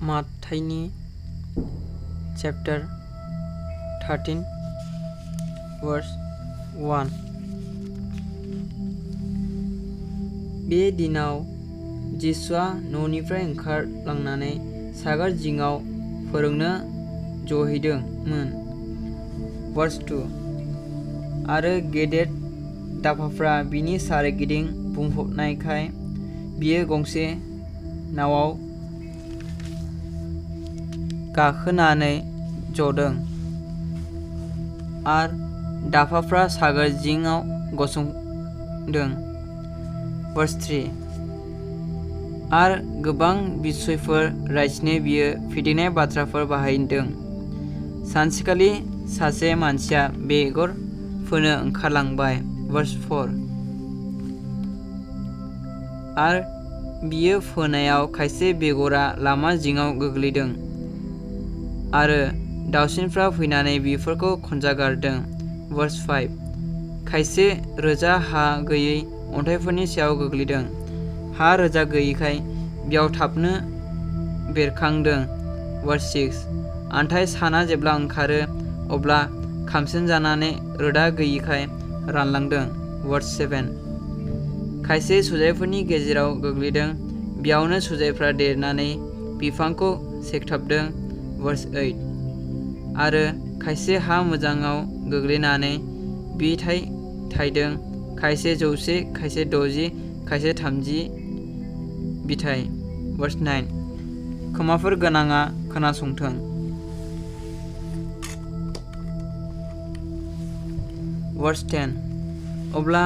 माताइनि chapter 13 verse 1। बे दिनाव जिसुआ न'निफ्राय ओंखारलांनानै सागोर जिङाव फोरोंनो जहैदोंमोन। वर्स 2। आरो गेदेर दाफाफ्रा बिनि सारिगिदिं बुंफबनायखाय बियो गंसे नावाव गाखोनानै जदों आरो दाफाफ्रा सागोर जिङाव गसंदों। वर्स 3। आरो गोबां बिसयफोर रायज्लायनो बियो फिदिंनाय बाथ्राफोर बाहायदों। सानसेखालि सासे मानसिया बेगर फोनो ओंखारलांबाय। वर्स 4। आरो बियो फोनायाव खायसे बेगरा लामा जिङाव गोग्लैदों आरो दाउसिनफ्रा फैनानै बेफोरखौ खनजागारदों। वर्स 5। खायसे रोजा हा गैयै अन्थाइफोरनि सायाव गोग्लैदों। हा रोजा गैयैखाय बेयाव थाबनो बेरखांदों। वर्स 6। नाथाय साना जेब्ला ओंखारो अब्ला खामसोन जानानै रोदा गैयैखाय रानलांदों। वर्स 7। खायसे सुजाइफोरनि गेजेराव गोग्लैदों। बेयावनो सुजाइफ्रा देरनानै बिफांखौ सेखथाबदों। वर्स 8। आरो खायसे हा मोजाङाव गोग्लैनानै फिथाइ थायदों। खायसे 100, खायसे 60, खायसे 30 फिथाइ। वर्स 9। खोमाफोर गोनाङा खोनासंथों। वर्स 10। अब्ला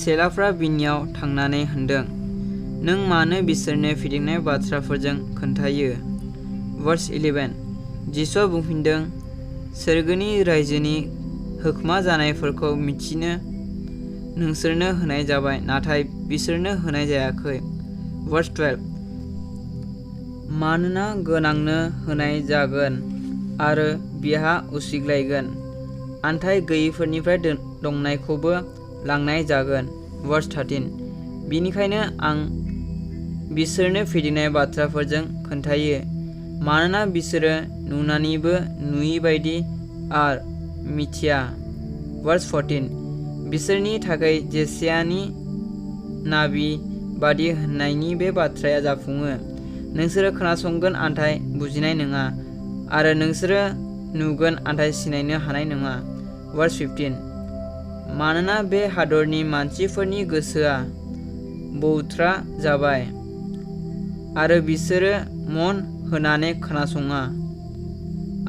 चेलाफ्रा बिनियाव थांनानै होनदों, नों मानो बिसोरनो फिदिंनाय बाथ्राफोरजों खोन्थायो? वर्स 11। जिसुआ बुंफिनदों, सोरगोनि रायजोनि होखमा जानायफोरखौ मिथिनो नोंसोरनो होनाय जाबाय, नाथाय बिसोरनो होनाय जायाखै। वर्स 12। मानोना गोनांनो होनाय जागोन आरो बिहा उसिग्लायगोन, नाथाय गैयैफोरनिफ्राय दंनायखौबो लांनाय जागोन। वर्स 13। बिनिखायनो आं बिसोरनो फिदिंनाय बाथ्राफोरजों खोन्थायो, मानोना बिसोरो नुनानैबो नुयैबायदि आरो मिथिया। वर्स 14। बिसोरनि थाखाय जेसायानि नाबि बादि होननायनि बे बाथ्राया जाफुङो, नोंसोरो खोनासंगोन नाथाय बुजिनाय नङा, आरो नोंसोरो नुगोन नाथाय सिनायनो हानाय नङा। वर्स 15। मानोना बे हादरनि मानसिफोरनि गोसोआ बौथ्रा जाबाय, आरो बिसोरो मन होनानै खोनासङा,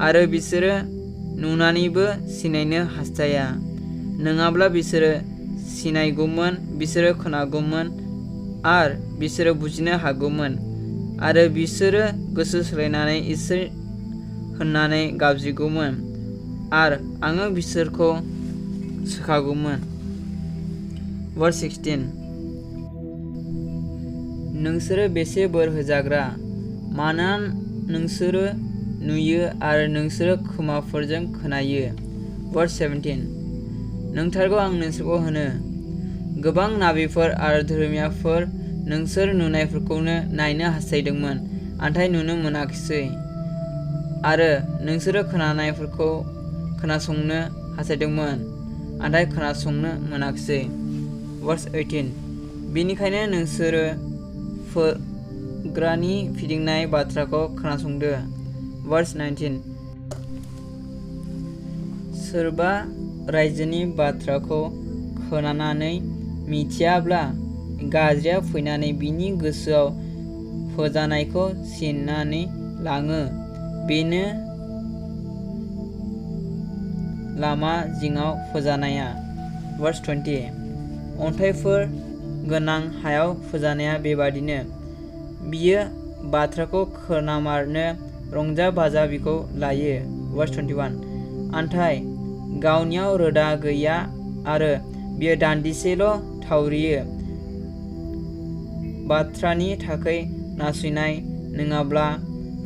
आरो बिसोरो नुनानैबो सिनायनो हास्थाया, नङाब्ला बिसोरो सिनायगौमोन, बिसोरो खोनागौमोन, आरो बिसोरो बुजिनो हागौमोन, आरो बिसोरो गोसो सोलायनानै इसोर होननानै गाबज्रिगौमोन, आरो आङो बिसोरखौ सोखागौमोन। वर्स 16। नोंसोरो बेसे बोर होजाग्रा, मानोना नोंसोरो नुयो आरो नोंसोरो खोमाफोरजों खोनायो। वर्स 17। नंथारगौ आं नोंसोरखौ होनो, गोबां नाबिफोर आरो धोरोमियाफोर नोंसोर नुनायफोरखौनो नायनो हास्थायदोंमोन, नाथाय नुनो मोनाखिसै, आरो नोंसोरो खोनानायफोरखौ खोनासंनो हास्थायदोंमोन, नाथाय खोनासंनो मोनाखिसै। वर्स 18। बेनिखायनो नोंसोरो फोग्रानि फिदिंनाय बाथ्राखौ खोनासंदो। वर्स 19। सोरबा रायजोनि बाथ्राखौ खोनानानै मिथियाब्ला गाज्रिया फैनानै बिनि गोसोआव फोजानायखौ सेनानै लाङो, बेनो लामा जिङाव फोजानाया। वर्स 20। अन्थाइफोर गोनां हायाव फोजानाया बेबादिनो, बियो बाथ्राखौ खोनामारनो रंजा बाजा बिखौ लायो। वर्स 21। नाथाय गावनियाव रोदा गैया आरो बियो दान्दिसेल' थावरियो, बाथ्रानि थाखाय नासयनाय नङाब्ला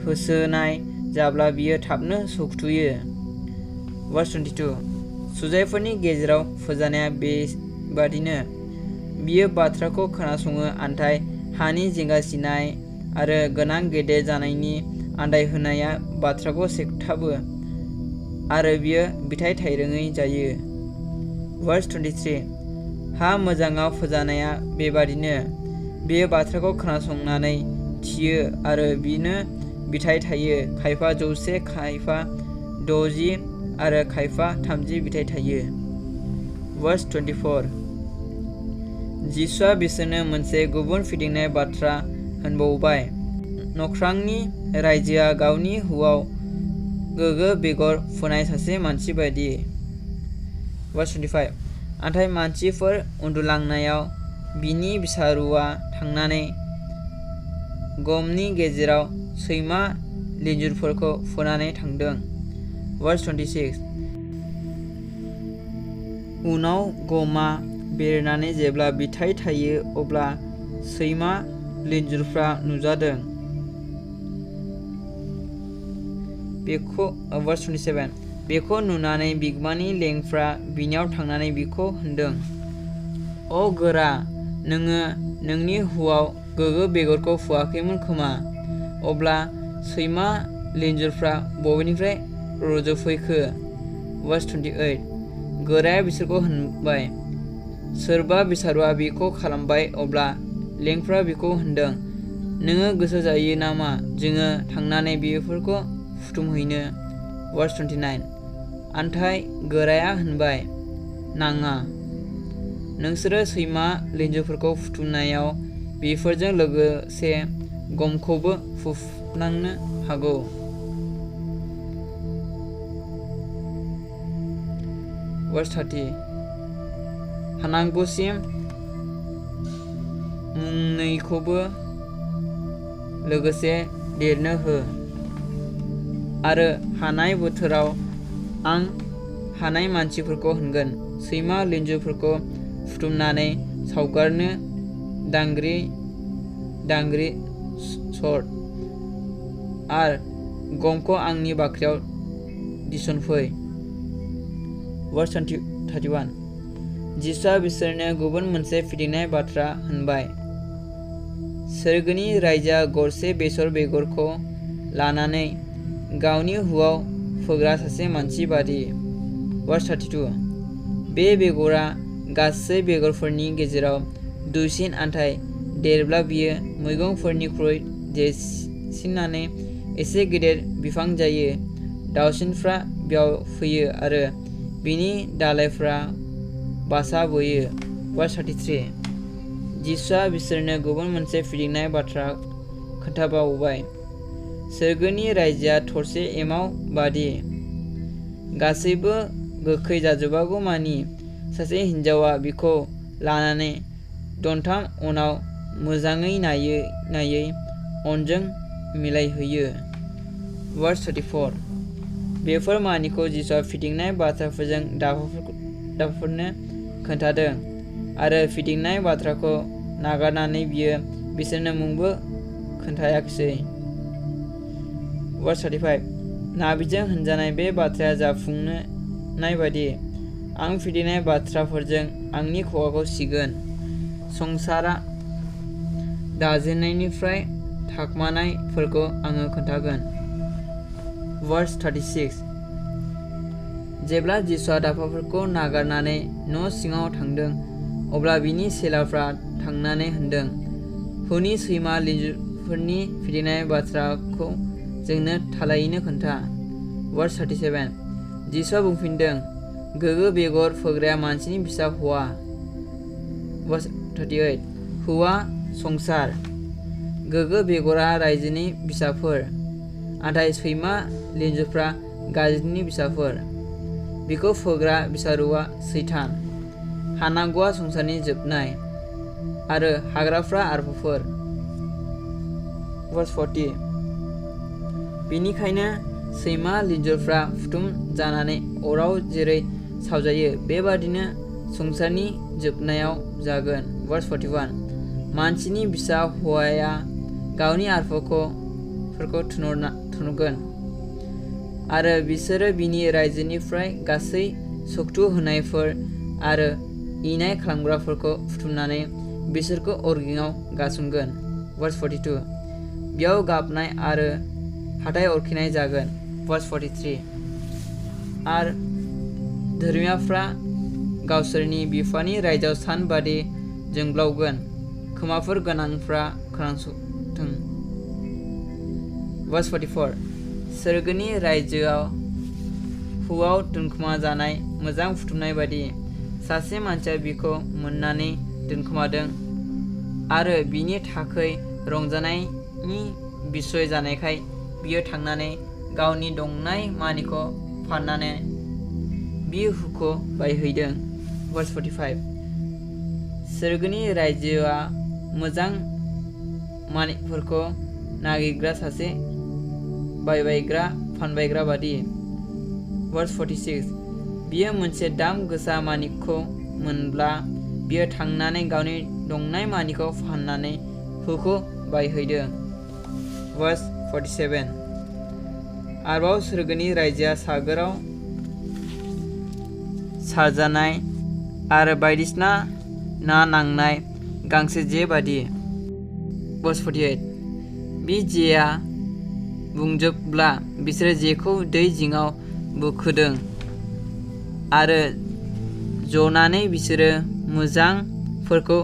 होसोनाय जाब्ला बियो थाबनो सौथुयो। वर्स 22। सुजाइफोरनि गेजेराव फोजानाया बेबादिनो, बियो बाथ्राखौ खोनासङो, नाथाय हानि जिंगासिनाय आरो गोनां गेदेर जानायनि आन्दायहोनाया बाथ्राखौ सेखथाबो आरो बियो बिथाइ थाइरोङै जायो। Verse 23 हा मोजाङाव फोजानाया बेबादिनो बेयो बाथ्राखौ खोनासंनानै थियो आरो बिनो बिथाइ थायो, खायफा 100, खायफा 60 आरो खायफा 30 बिथाइ थायो। Verse 24 जिसुआ बिसोरनो मोनसे गुबुन फिदिंनाय बाथ्रा होनबावबाय। नख्रांनि रायजोआ गावनि हुआव गोगो बेगर फुनाय सासे मानसि बायदि। Verse 25 नाथाय मानसिफोर उन्दुलांनायाव बिनि बिसारुआ थांनानै गमनि गेजेराव सैमा लिन्जुरफोरखौ फुनानै थांदों। Verse 26 उनाव गमा बेरनानै जेब्ला बिथाइ थायो अब्ला सैमा लिन्जुरफ्रा नुजादों। Verse 27 बेखौ नुनानै बिगोमानि लेंफ्रा बिनियाव थांनानै बिखौ होनदों, अ गोरा, नोङो नोंनि हुआव गोगो बेगरखौ फुवाखैमोन खोमा, अब्ला सैमा लिन्जुरफ्रा बबेनिफ्राय रज'फैखो? Verse 28 गोराया बिसोरखौ होनबाय, सोरबा बिसारुआ बेखौ खालामबाय। अब्ला लेंफ्रा बिखौ होनदों, नोङो गोसो जायो नामा जोङो थांनानै बेफोरखौ फुथुमहैनो? Verse 29 नाथाय गोराया होनबाय, नाङा, नोंसोरो सैमा लिन्जुरफोरखौ फुथुमनायाव बेफोरजों लोगोसे गमखौबो फुनांनो हागौ। Verse 30 हानांगौसिम मोननैखौबो लोगोसे देरनो हो आरो हानाय बोथोराव आं हानाय मानसिफोरखौ होनगोन, सैमा लिन्जुरफोरखौ फुथुमनानै सावगारनो दांग्रि सर आरो गमखौ आंनि बाख्रियाव दिसनफै। Verse 31 जिसुआ बिसोरनो गुबुन मोनसे फिदिंनाय बाथ्रा होनबाय। सोरगोनि रायजोआ गरसे बेसर बेगरखौ लानानै गावनि हुआव फोग्रा सासे मानसि बादि। Verse 32 बे बेगरा गासै बेगरफोरनि गेजेराव दुइसिन, नाथाय देरब्ला बियो मैगंफोरनिख्रुइ देरसिननानै एसे गेदेर बिफां जायो। दाउसिनफ्रा बेयाव फैयो आरो बिनि दालाइफ्रा बासा बोयो। Verse 33 जिसुआ बिसोरनो गुबुन मोनसे फिदिंनाय बाथ्रा खोन्थाबावबाय। सोरगोनि रायजोआ थरसे एमाव बादि। गासैबो गोखै जाजोबागौमानि सासे हिन्जावा बिखौ लानानै दनथाम उनाव मोजाङै नायै अनजों मिलायहोयो। Verse 34 बेफोर मानिखौ जिसुआ फिदिंनाय बाथ्राफोरजों दाफोरनो खोन्थादों आरो फिदिंनाय बाथ्राखौ नागारनानै बियो बिसोरनो मुंबो खोन्थायाखिसै। Verse 35 नाबिजों होनजानाय बे बाथ्राया जाफुंनाय बादि आं फिदिंनाय बाथ्राफोरजों आंनि खुगाखौ सिगोन। संसारा दाजेननायनिफ्राय थाखोमानायफोरखौ आङो खोन्थागोन। Verse 36 जेब्ला जिसुआ दाफाफोरखौ नागारनानै न' सिङाव थांदों अब्ला बिनि चेलाफ्रा थांनानै होनदों, हुनि सैमा लिन्जुरफोरनि फिदिंनाय बाथ्राखौ जोंनो थालायैनो खोन्था। Verse 37 जिसुआ बुंफिनदों, गोगो बेगर फोग्राया मानसिनि फिसा हौवा। Verse 38 हुआ संसार, गोगो बेगरा रायजोनि फिसाफोर, नाथाय सैमा लिन्जुरफ्रा गाज्रिनि फिसाफोर। बिखौ फोग्रा बिसारुआ सैतान, हानांगौआ संसारनि जोबनाय आरो हाग्राफ्रा आरबफोर। Verse 40 बेनिखायनो सैमा लिन्जुरफ्रा फुथुम जानानै अराव जेरै सावजायो बेबादिनो संसारनि जोबनायाव जागोन। Verse 41 मानसिनि फिसा हौवाया गावनि आरबफोरखौ थुनगोन आरो बिसोरो बिनि रायजोनिफ्राय गासै सक्तु होनायफोर आरो इनाय खालामग्राफोरखौ फुथुमनानै बिसोरखौ अरगेंआव गारसनगोन। Verse 42 बेयाव गाबनाय आरो हाथाय अरखिनाय जागोन। Verse 43 आरो धोरोमियाफ्रा गावसोरनि बिफानि रायजोआव सानबादि जोंब्लावगोन। खोमाफोर गोनांफ्रा खोनासंथों। Verse 44 सोरगोनि रायजोआव हुआव दोनखोमा जानाय मोजां फुथुमनाय बायदि सासे मानसिया बिखौ मोननानै दोनखोमादों आरो बिनि थाखै रंजानायनि बिसय जानायखाय बियो थांनानै गावनि दंनाय मानिखौ फाननानै बि हुखौ बायहैदों। Verse 45 सोरगोनि रायजोआ मोजां मानिफोरखौ नागिरग्रा सासे बायबायग्रा फानबायग्रा बादि। Verse 46 बियो मोनसे दाम गोसा मानिकखौ मोनब्ला बियो थांनानै गावनि दंनाय मानिखौ फाननानै हुखौ बायहैदों। Verse 47 आरोबाव सोरगोनि रायजोआ सागोराव सारजानाय आरो बायदिसिना ना नांनाय गांसे जे बादि। Verse 48 बि जेआ बुंजोबब्ला बिसोरो जेखौ दै जिङाव बुखोदों आरो जनानै बिसोरो मोजांफोरखौ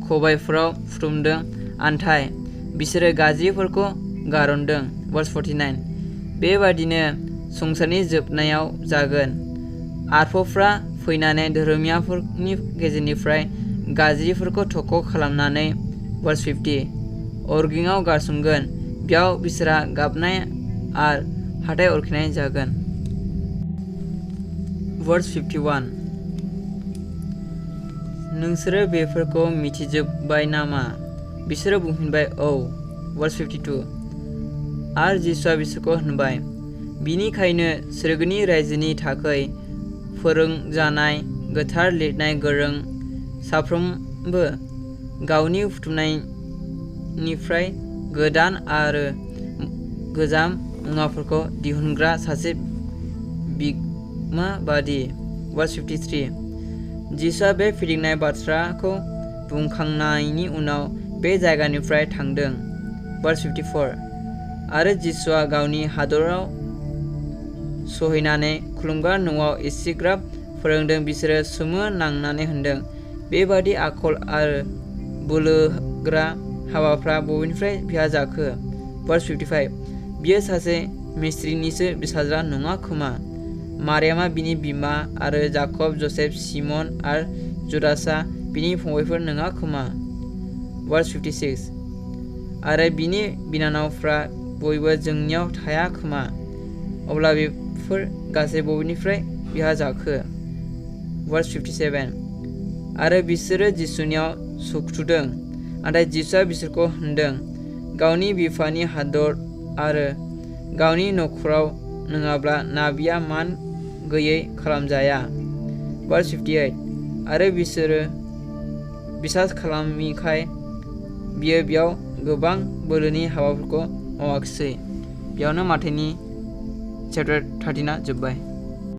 खबायफोराव फुथुमदों आन्थाय बिसोरो गाज्रिफोरखौ गारहरदों। Verse 49 बेबादिनो संसारनि जोबनायाव जागोन। आरफफ्रा फैनानै धोरोमियाफोरनि गेजेरनिफ्राय गाज्रिफोरखौ थख' खालामनानै Verse 50 अरगेंआव गारसोमगोन। बेयाव बिसोरहा गाबनाय आरो हाथाय अरखिनाय जागोन। Verse 51 नोंसोरो बेफोरखौ मिथिजोबबाय नामा? बिसोरो बुंफिनबाय औ। Verse 52 आरो जिसुआ बिसोरखौ होनबाय बिनिखायनो सोरगोनि रायजोनि थाखै फोरोंजानाय गोथार लिरनाय गोरों साफ्रोमबो गावनि बुथुमनायनिफ्राय गोदान आरो गोजाम मुवाफोरखौ दिहुनग्रा सासे बिगोमा बादि। Verse 53 जिसुआ बे फिदिंनाय बाथ्राखौ बुंखांनायनि उनाव बे जायगानिफ्राय थांदों। Verse 54 आरो जिसुआ गावनि हादराव सहैनानै खुलुमग्रा न'आव एसेग्राब फोरोंदों बिसोरो सोमो नांनानै होनदों बेबादि आखल आरो बोलोग्रा हाबाफ्रा बबेनिफ्राय बिहा जाखो? Verse 55 बियो सासे मिस्त्रिनिसो फिसाज्ला नङा खोमा? मारियामा बिनि बिमा आरो जाकब जसेफ सिमन आरो जुदासआ बिनि फंबायफोर नङा खोमा? Verse 56 आरो बिनि बिनानावफ्रा बयबो जोंनियाव थाया खोमा? अब्ला बेफोर गासै बबेनिफ्राय बिहा जाखो? Verse 57 आरो बिसोरो जिसुनियाव सुखुथुदों नाथाय जिसुआ बिसोरखौ होनदों गावनि बिफानि हादर आरो गावनि नखराव नङाब्ला नाबिया मान गैयै खालामजाया। Verse 58 आरो बिसोरो बिसास खालामिखाय बियो बेयाव गोबां बोलोनि हाबाफोरखौ मावाखिसै। बेयावनो माथाइनि चैप्टार 13 जोब्बाय।